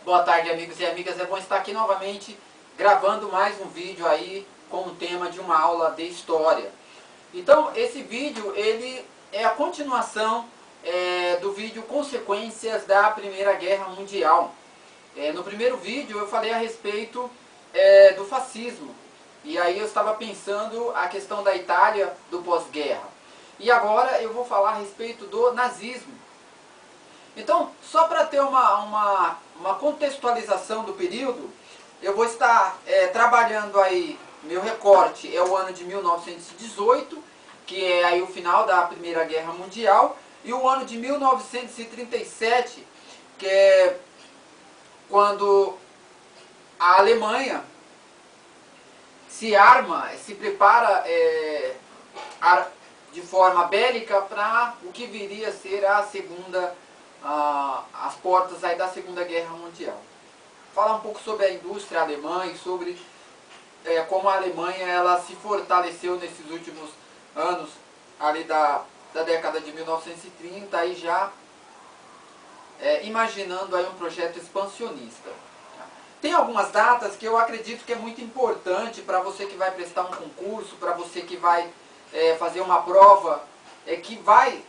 Boa tarde, amigos e amigas, é bom estar aqui novamente gravando mais um vídeo aí com o tema de uma aula de história. Então, esse vídeo ele é a continuação do vídeo Consequências da Primeira Guerra Mundial. No primeiro vídeo eu falei a respeito do fascismo, e aí eu estava pensando a questão da Itália do pós-guerra. E agora eu vou falar a respeito do nazismo. Então, só para ter uma contextualização do período, eu vou estar trabalhando aí, meu recorte é o ano de 1918, que é aí o final da Primeira Guerra Mundial, e o ano de 1937, que é quando a Alemanha se arma, se prepara de forma bélica para o que viria a ser as portas aí da Segunda Guerra Mundial. Falar um pouco sobre a indústria alemã e sobre como a Alemanha ela se fortaleceu nesses últimos anos ali da década de 1930, aí já imaginando aí um projeto expansionista. Tem algumas datas que eu acredito que é muito importante para você que vai prestar um concurso, para você que vai fazer uma prova, que vai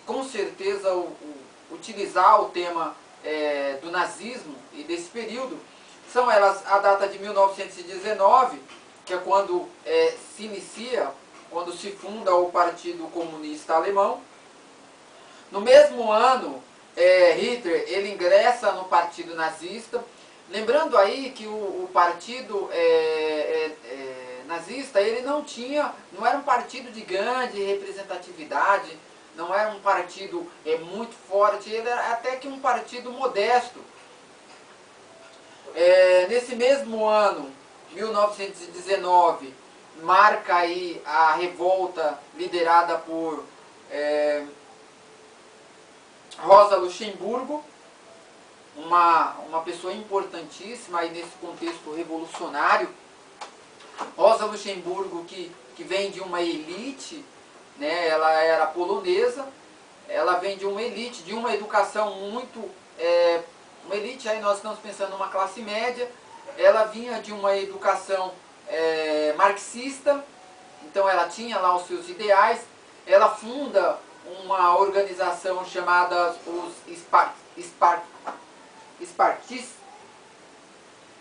com certeza utilizar o tema do nazismo e desse período. São elas a data de 1919, que é quando se inicia, quando se funda o Partido Comunista Alemão. No mesmo ano, Hitler ele ingressa no Partido Nazista. Lembrando aí que o partido nazista ele não era um partido de grande representatividade, não era um partido muito forte, ele era até que um partido modesto. Nesse mesmo ano, 1919, marca aí a revolta liderada por Rosa Luxemburgo, uma pessoa importantíssima aí nesse contexto revolucionário. Rosa Luxemburgo que vem de uma elite, né, ela era polonesa, ela vem de uma elite, de uma educação muito... uma elite, aí nós estamos pensando numa classe média, ela vinha de uma educação marxista, então ela tinha lá os seus ideais, ela funda uma organização chamada os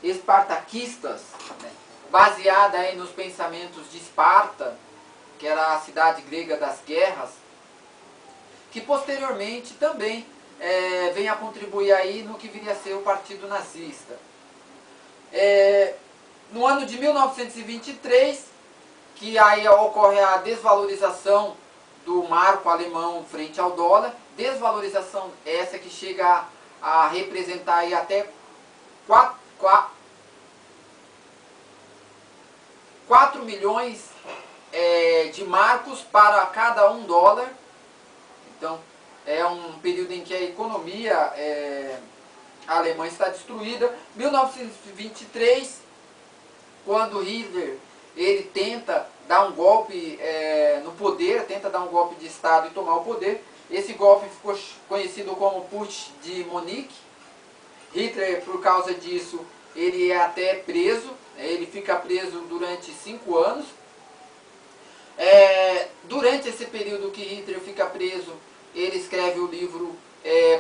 espartaquistas, né, baseada aí nos pensamentos de Esparta, que era a cidade grega das guerras, que posteriormente também vem a contribuir aí no que viria a ser o Partido Nazista. No ano de 1923, que aí ocorre a desvalorização do marco alemão frente ao dólar, desvalorização essa que chega a representar aí até 4 milhões de marcos para cada $1. Então, é um período em que a economia alemã está destruída. 1923, quando Hitler ele tenta dar um golpe no poder, tenta dar um golpe de Estado e tomar o poder. Esse golpe ficou conhecido como Putsch de Munique. Hitler, por causa disso, ele é até preso, ele fica preso durante 5 anos. Durante esse período que Hitler fica preso, ele escreve o livro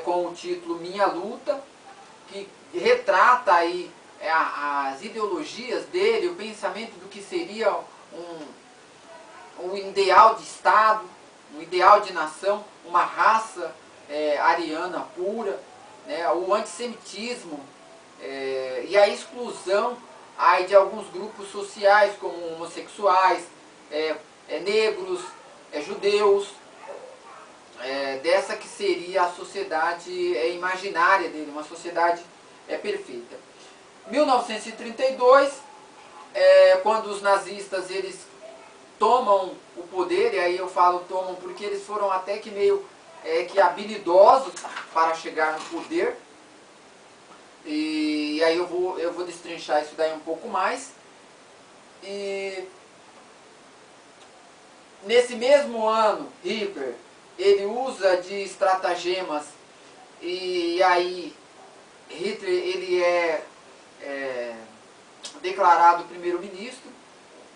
com o título Minha Luta, que retrata aí as ideologias dele, o pensamento do que seria um ideal de Estado, um ideal de nação, uma raça ariana pura, né, o antissemitismo e a exclusão aí de alguns grupos sociais, como homossexuais, negros, judeus, dessa que seria a sociedade imaginária dele, uma sociedade perfeita. 1932, quando os nazistas eles tomam o poder, e aí eu falo tomam porque eles foram até que meio que habilidosos para chegar no poder, e aí eu vou destrinchar isso daí um pouco mais. E nesse mesmo ano, Hitler ele usa de estratagemas, e aí Hitler ele é declarado primeiro-ministro,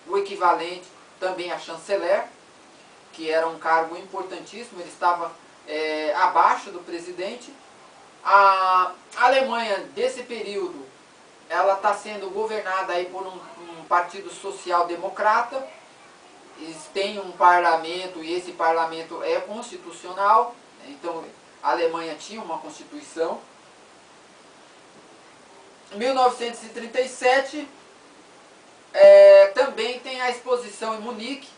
o equivalente também a chanceler, que era um cargo importantíssimo, ele estava abaixo do presidente. A Alemanha, desse período, ela está sendo governada aí por um partido social-democrata. Eles têm um parlamento e esse parlamento é constitucional. Então, a Alemanha tinha uma constituição. Em 1937, também tem a exposição em Munique.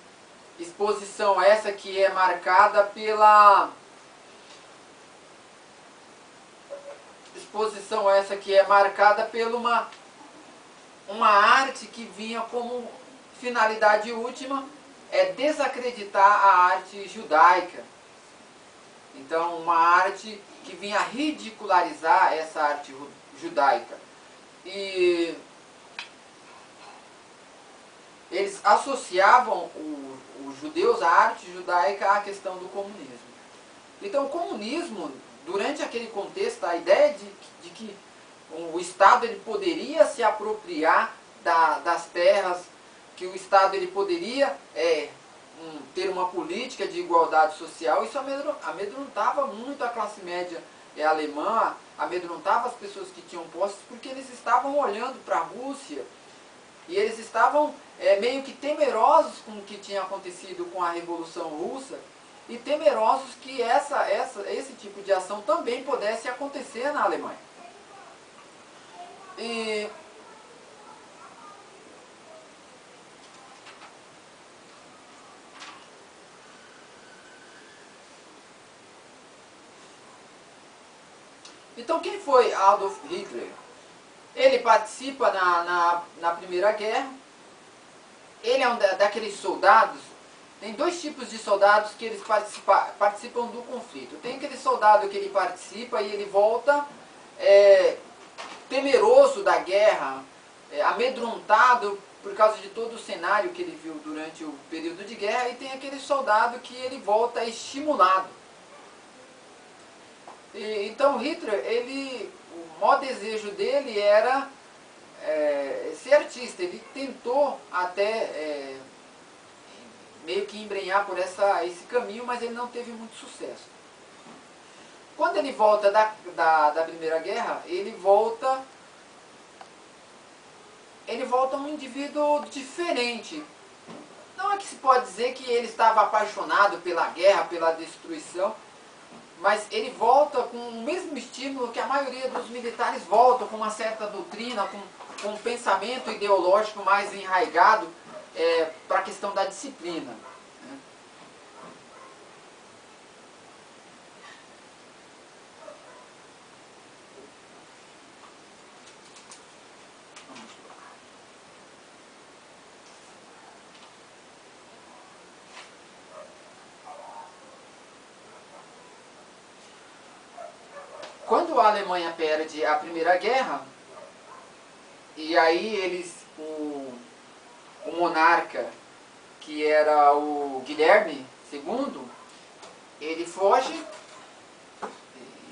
Exposição essa que é marcada pela... Exposição essa que é marcada por uma arte que vinha como finalidade última desacreditar a arte judaica. Então, uma arte que vinha ridicularizar essa arte judaica. E eles associavam os judeus à arte judaica à questão do comunismo. Então, o comunismo, durante aquele contexto, a ideia de que o Estado ele poderia se apropriar das terras, que o Estado ele poderia ter uma política de igualdade social, isso amedrontava muito a classe média alemã, amedrontava as pessoas que tinham posses, porque eles estavam olhando para a Rússia e eles estavam meio que temerosos com o que tinha acontecido com a Revolução Russa e temerosos que esse tipo de ação também pudesse acontecer na Alemanha. Então, quem foi Adolf Hitler? Ele participa na Primeira Guerra. Ele é um daqueles soldados. Tem dois tipos de soldados que eles participam do conflito. Tem aquele soldado que ele participa e ele volta temeroso da guerra, amedrontado por causa de todo o cenário que ele viu durante o período de guerra. E tem aquele soldado que ele volta estimulado. Então Hitler, o maior desejo dele era ser artista. Ele tentou até meio que embrenhar por esse caminho, mas ele não teve muito sucesso. Quando ele volta da Primeira Guerra, ele volta um indivíduo diferente. Não é que se pode dizer que ele estava apaixonado pela guerra, pela destruição, mas ele volta com o mesmo estímulo que a maioria dos militares voltam, com uma certa doutrina, com um pensamento ideológico mais enraizado para a questão da disciplina. Né? Quando a Alemanha perde a Primeira Guerra, e aí o monarca, que era o Guilherme II, ele foge,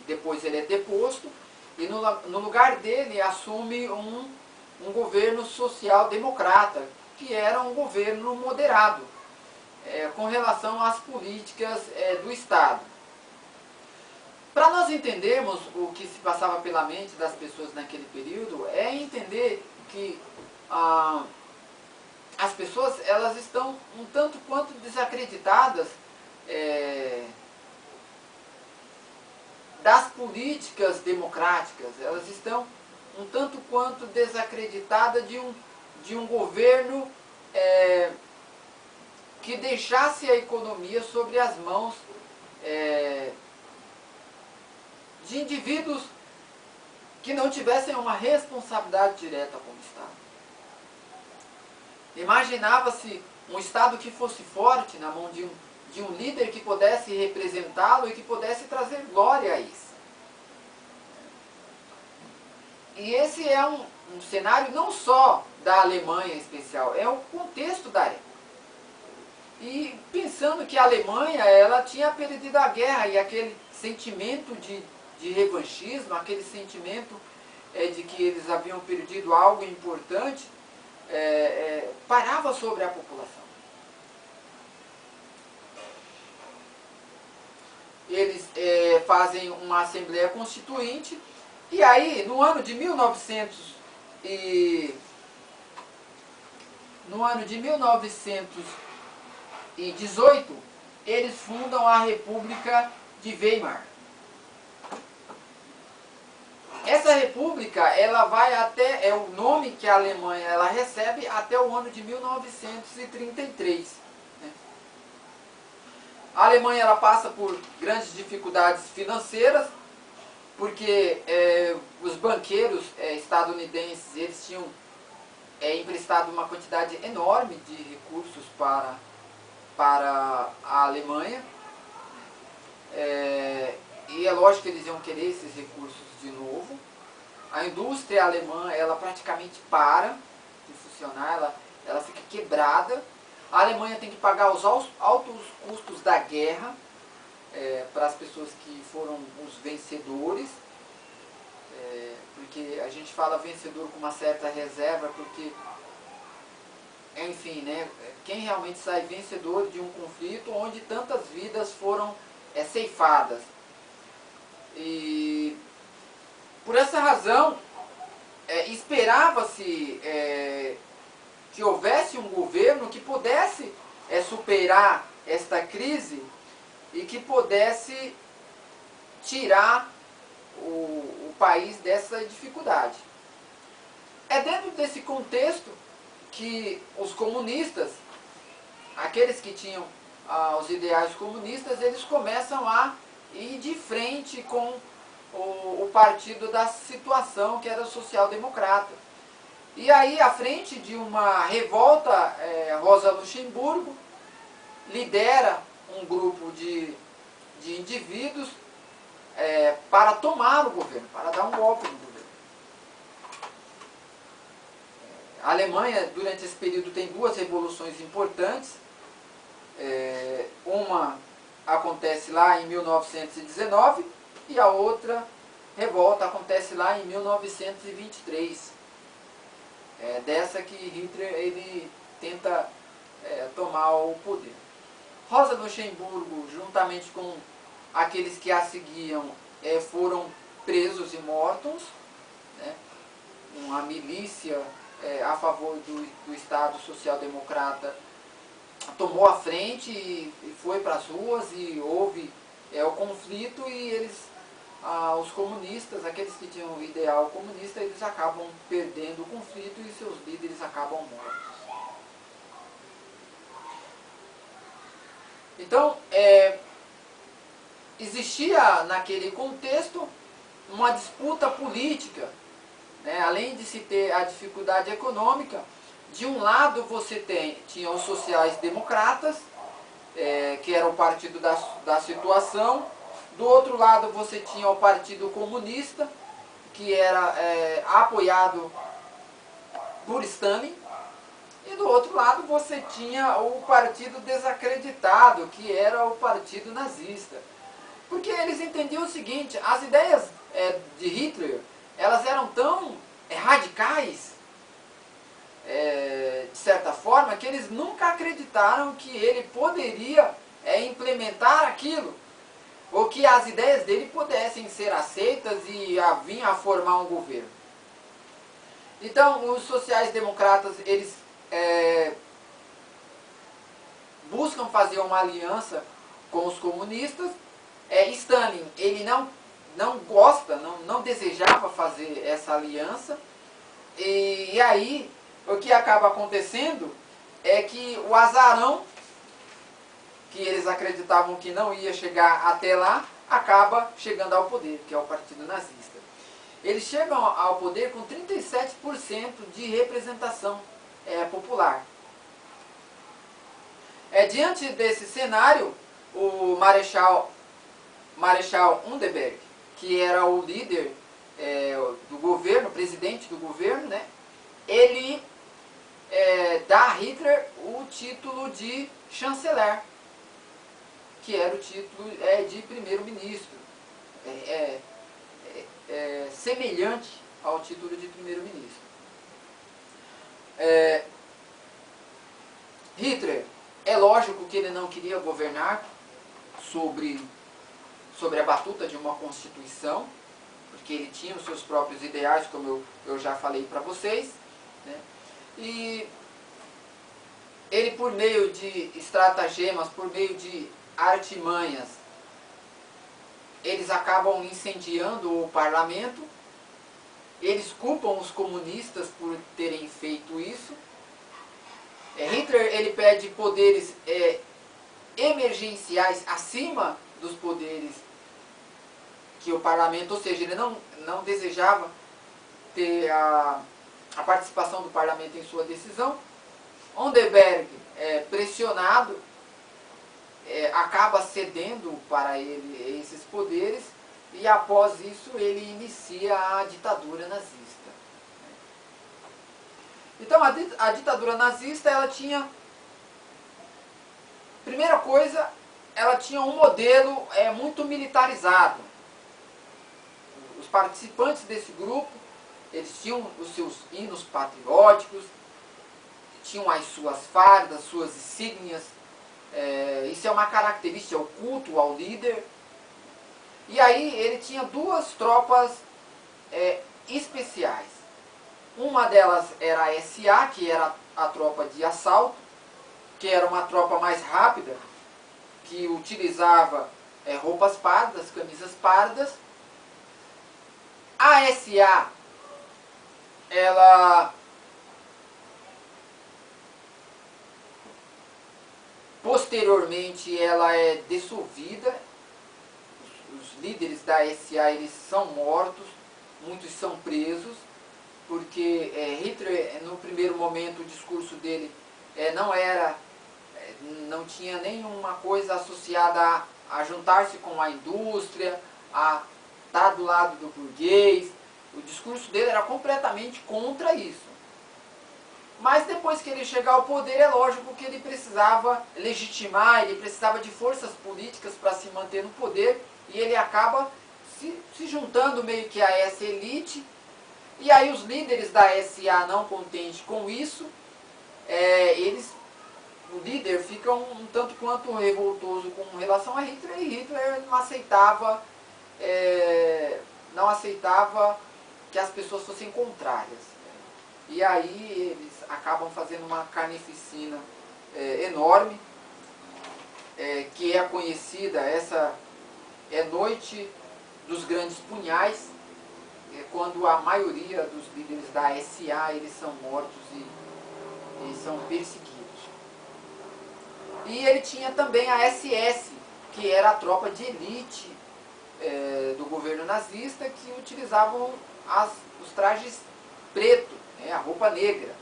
depois ele é deposto, e no lugar dele assume um governo social-democrata, que era um governo moderado, com relação às políticas do Estado. Para nós entendermos o que se passava pela mente das pessoas naquele período, é entender que as pessoas elas estão um tanto quanto desacreditadas das políticas democráticas. Elas estão um tanto quanto desacreditadas de um governo que deixasse a economia sobre as mãos de indivíduos que não tivessem uma responsabilidade direta com o Estado. Imaginava-se um Estado que fosse forte na mão de um líder que pudesse representá-lo e que pudesse trazer glória a isso. E esse é um cenário não só da Alemanha em especial, é o contexto da época. E pensando que a Alemanha ela tinha perdido a guerra e aquele sentimento de revanchismo, aquele sentimento de que eles haviam perdido algo importante, parava sobre a população. Eles fazem uma Assembleia Constituinte, e aí, no ano de 1918, eles fundam a República de Weimar. Essa república, ela vai até, é o nome que a Alemanha ela recebe até o ano de 1933. Né? A Alemanha ela passa por grandes dificuldades financeiras, porque os banqueiros estadunidenses eles tinham emprestado uma quantidade enorme de recursos para a Alemanha. E é lógico que eles iam querer esses recursos de novo. A indústria alemã, ela praticamente para de funcionar, ela fica quebrada. A Alemanha tem que pagar os altos custos da guerra para as pessoas que foram os vencedores. Porque a gente fala vencedor com uma certa reserva, porque, enfim, né, quem realmente sai vencedor de um conflito onde tantas vidas foram ceifadas. E por essa razão, esperava-se que houvesse um governo que pudesse superar esta crise e que pudesse tirar o país dessa dificuldade. É dentro desse contexto que os comunistas, aqueles que tinham os ideais comunistas, eles começam a ir de frente com o partido da situação, que era social-democrata. E aí, à frente de uma revolta, Rosa Luxemburgo lidera um grupo de indivíduos para tomar o governo, para dar um golpe no governo. A Alemanha, durante esse período, tem duas revoluções importantes. Uma acontece lá em 1919 e a outra revolta acontece lá em 1923. Dessa que Hitler ele tenta tomar o poder. Rosa Luxemburgo, juntamente com aqueles que a seguiam, foram presos e mortos. Né? Uma milícia a favor do Estado Social-Democrata tomou a frente e foi para as ruas e houve o conflito, e eles, os comunistas, aqueles que tinham o ideal comunista, eles acabam perdendo o conflito e seus líderes acabam mortos. Então, existia naquele contexto uma disputa política, né? Além de se ter a dificuldade econômica. De um lado você tinha os sociais-democratas, que era o partido da situação. Do outro lado você tinha o Partido Comunista, que era apoiado por Stalin. E do outro lado você tinha o Partido Desacreditado, que era o Partido Nazista. Porque eles entendiam o seguinte: as ideias de Hitler, elas eram tão radicais, de certa forma, que eles nunca acreditaram que ele poderia implementar aquilo, ou que as ideias dele pudessem ser aceitas e vir a formar um governo. Então, os sociais-democratas, eles buscam fazer uma aliança com os comunistas. Stalin, ele não gosta, não desejava fazer essa aliança, e aí o que acaba acontecendo é que o azarão, que eles acreditavam que não ia chegar até lá, acaba chegando ao poder, que é o Partido Nazista. Eles chegam ao poder com 37% de representação popular. Diante desse cenário, o Marechal Hindenburg, que era o líder do governo, presidente do governo, né, ele dá a Hitler o título de chanceler, que era o título de primeiro-ministro, semelhante ao título de primeiro-ministro. Hitler, é lógico que ele não queria governar sobre a batuta de uma constituição, porque ele tinha os seus próprios ideais, como eu já falei para vocês, né? E ele, por meio de estratagemas, por meio de artimanhas, eles acabam incendiando o parlamento, eles culpam os comunistas por terem feito isso. Hitler, ele pede poderes emergenciais acima dos poderes que o parlamento, ou seja, ele não desejava ter a participação do parlamento em sua decisão. Onderberg, pressionado, acaba cedendo para ele esses poderes, e após isso ele inicia a ditadura nazista. Então a ditadura nazista, ela tinha, primeira coisa, ela tinha um modelo muito militarizado. Os participantes desse grupo, eles tinham os seus hinos patrióticos, tinham as suas fardas, suas insígnias. Isso é uma característica, o culto ao líder. E aí ele tinha duas tropas especiais. Uma delas era a SA, que era a tropa de assalto, que era uma tropa mais rápida, que utilizava roupas pardas, camisas pardas. A SA, ela posteriormente ela é dissolvida. Os líderes da SA, eles são mortos, muitos são presos, porque Hitler, no primeiro momento, o discurso dele não tinha nenhuma coisa associada a juntar-se com a indústria, a estar do lado do burguês. O discurso dele era completamente contra isso. Mas depois que ele chegar ao poder, é lógico que ele precisava legitimar, ele precisava de forças políticas para se manter no poder, e ele acaba se juntando meio que a essa elite. E aí os líderes da SA, não contentes com isso, o líder fica um tanto quanto revoltoso com relação a Hitler, e Hitler não aceitava que as pessoas fossem contrárias. E aí eles acabam fazendo uma carnificina enorme, que é conhecida, essa Noite dos Grandes Punhais, quando a maioria dos líderes da SA, eles são mortos e são perseguidos. E ele tinha também a SS, que era a tropa de elite do governo nazista, que utilizavam os trajes pretos, a roupa negra.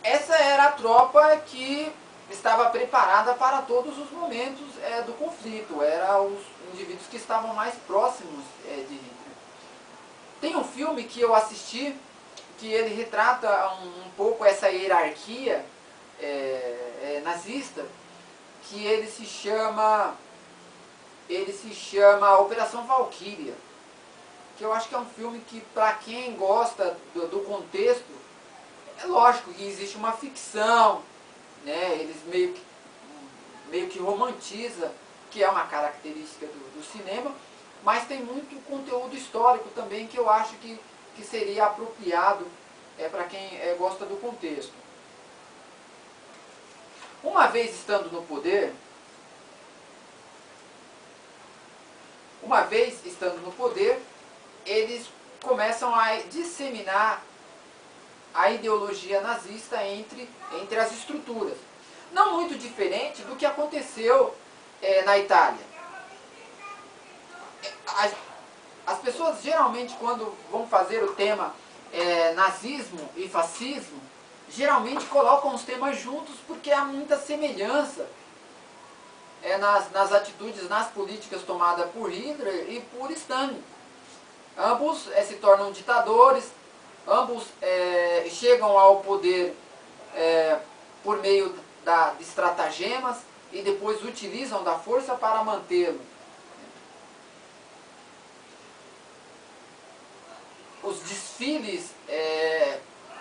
Essa era a tropa que estava preparada para todos os momentos do conflito. Eram os indivíduos que estavam mais próximos de Hitler. Tem um filme que eu assisti, que ele retrata um pouco essa hierarquia nazista, que ele se chama Operação Valkyria, que eu acho que é um filme que, para quem gosta do contexto, é lógico que existe uma ficção, né? Eles meio que romantiza, que é uma característica do cinema, mas tem muito conteúdo histórico também, que eu acho que seria apropriado para quem gosta do contexto. Uma vez estando no poder, eles começam a disseminar a ideologia nazista entre as estruturas. Não muito diferente do que aconteceu na Itália. As pessoas geralmente, quando vão fazer o tema nazismo e fascismo, geralmente colocam os temas juntos, porque há muita semelhança nas atitudes, nas políticas tomadas por Hitler e por Stalin. Ambos se tornam ditadores, ambos chegam ao poder por meio de estratagemas, e depois utilizam da força para mantê-lo. os desfiles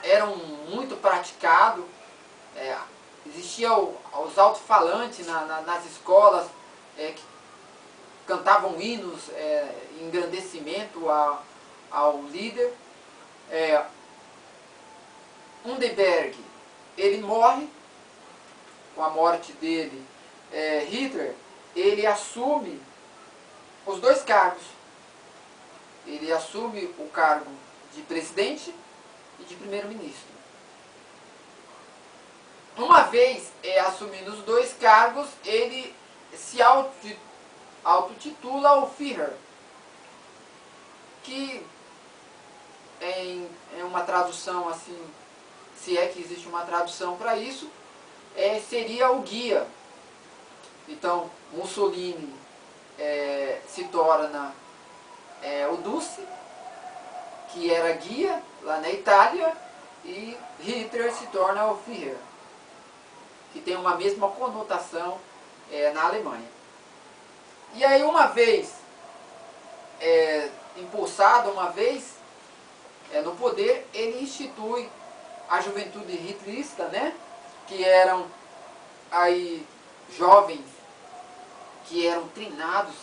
eram muito praticados, existia os alto-falantes nas escolas que cantavam hinos em engrandecimento ao líder. Hindenburg, ele morre. Com a morte dele, Hitler, ele assume os dois cargos. Ele assume o cargo de presidente e de primeiro-ministro. Uma vez assumindo os dois cargos, ele se autotitula o Führer, que em uma tradução assim, se é que existe uma tradução para isso, seria o guia. Então, Mussolini se torna o Duce, que era guia lá na Itália, e Hitler se torna o Führer, que tem uma mesma conotação na Alemanha. E aí, uma vez impulsado, uma vez no poder, ele institui a juventude hitlerista, né? Que eram aí jovens que eram treinados,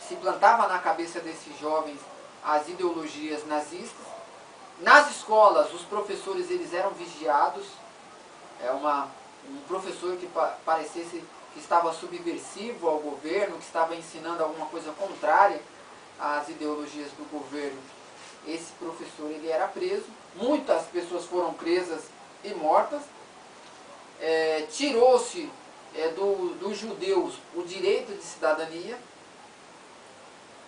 se plantava na cabeça desses jovens as ideologias nazistas. Nas escolas, os professores eles eram vigiados. Um professor que parecesse que estava subversivo ao governo, que estava ensinando alguma coisa contrária às ideologias do governo, esse professor ele era preso. Muitas pessoas foram presas e mortas. Tirou-se dos judeus o direito de cidadania.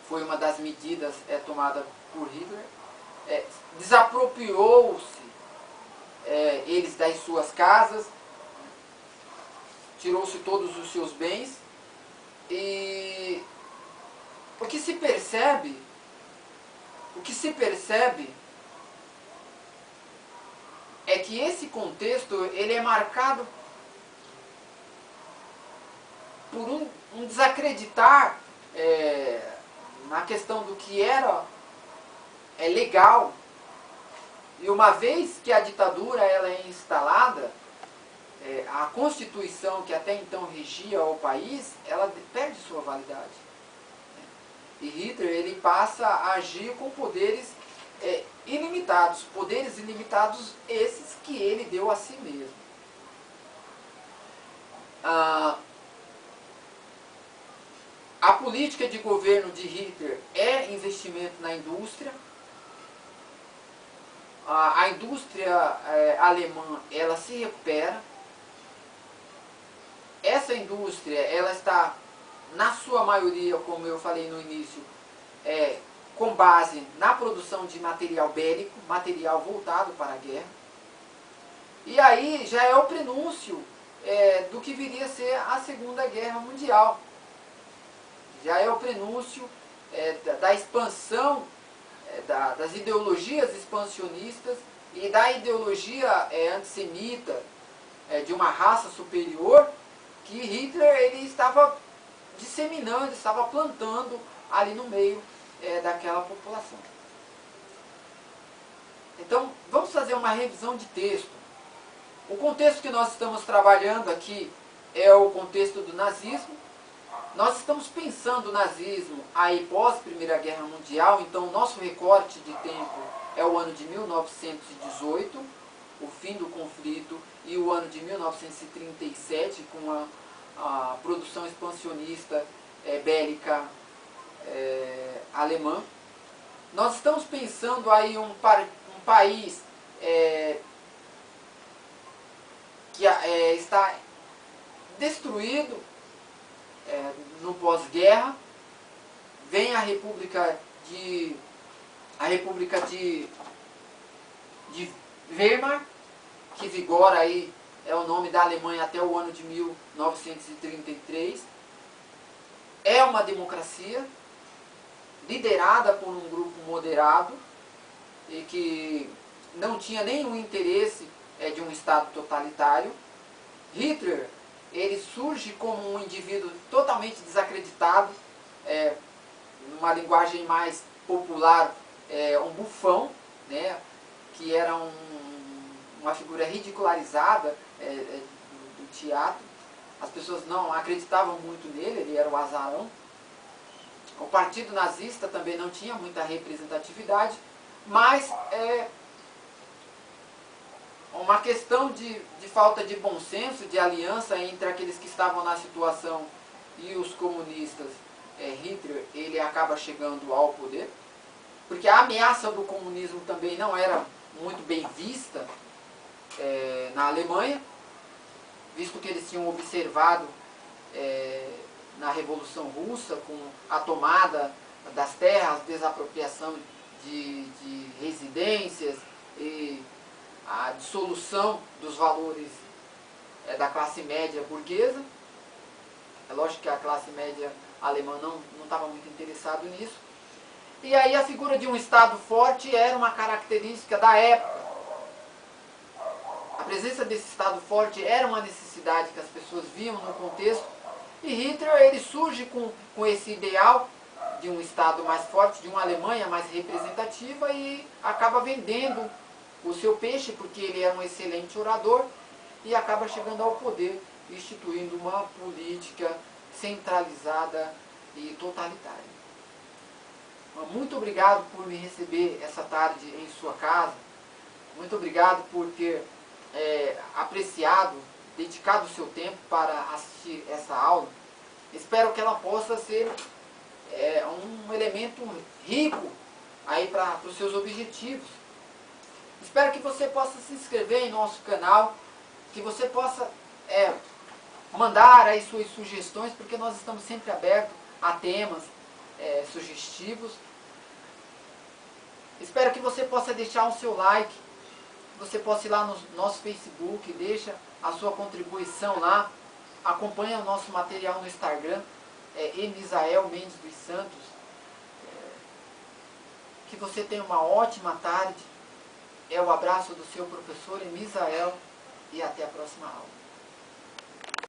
Foi uma das medidas tomadas por Hitler. Desapropriou-se eles das suas casas, tirou-se todos os seus bens. E o que se percebe é que esse contexto ele é marcado por um desacreditar na questão do que era legal. E uma vez que a ditadura ela é instalada, a Constituição que até então regia o país, ela perde sua validade. E Hitler ele passa a agir com poderes ilimitados, esses que ele deu a si mesmo. A política de governo de Hitler é investimento na indústria. A indústria alemã ela se recupera. Essa indústria ela está, na sua maioria, como eu falei no início, com base na produção de material bélico, material voltado para a guerra. E aí já é o prenúncio do que viria a ser a Segunda Guerra Mundial. Já é o prenúncio da expansão das ideologias expansionistas e da ideologia antissemita de uma raça superior que Hitler ele estava disseminando, estava plantando ali no meio daquela população. Então, vamos fazer uma revisão de texto. O contexto que nós estamos trabalhando aqui é o contexto do nazismo. Nós estamos pensando o nazismo aí pós Primeira Guerra Mundial, então o nosso recorte de tempo é o ano de 1918, o fim do conflito, e o ano de 1937, com a produção expansionista bélica alemã. Nós estamos pensando aí um país que está destruído no pós-guerra. Vem a República de Weimar, que vigora aí, é o nome da Alemanha até o ano de 1933. É uma democracia liderada por um grupo moderado e que não tinha nenhum interesse de um Estado totalitário. Hitler, ele surge como um indivíduo totalmente desacreditado, numa linguagem mais popular um bufão, né, que era uma figura ridicularizada do teatro. As pessoas não acreditavam muito nele, ele era o azarão. O partido nazista também não tinha muita representatividade, mas uma questão de falta de bom senso, de aliança entre aqueles que estavam na situação e os comunistas. Hitler, ele acaba chegando ao poder, porque a ameaça do comunismo também não era muito bem vista na Alemanha, visto que eles tinham observado na Revolução Russa, com a tomada das terras, desapropriação de residências e a dissolução dos valores da classe média burguesa. É lógico que a classe média alemã não estava muito interessada nisso. E aí a figura de um Estado forte era uma característica da época. A presença desse Estado forte era uma necessidade que as pessoas viam no contexto. E Hitler, ele surge com esse ideal de um Estado mais forte, de uma Alemanha mais representativa, e acaba vendendo o seu peixe, porque ele era um excelente orador, e acaba chegando ao poder, instituindo uma política centralizada e totalitária. Muito obrigado por me receber essa tarde em sua casa. Muito obrigado por ter apreciado, dedicado o seu tempo para assistir essa aula. Espero que ela possa ser um elemento rico aí para os seus objetivos. Espero que você possa se inscrever em nosso canal, que você possa mandar aí suas sugestões, porque nós estamos sempre abertos a temas sugestivos. Espero que você possa deixar o seu like, você possa ir lá no nosso Facebook, deixa a sua contribuição lá, acompanha o nosso material no Instagram, Emisael Mendes dos Santos. Que você tenha uma ótima tarde. É o abraço do seu professor Emisael e até a próxima aula.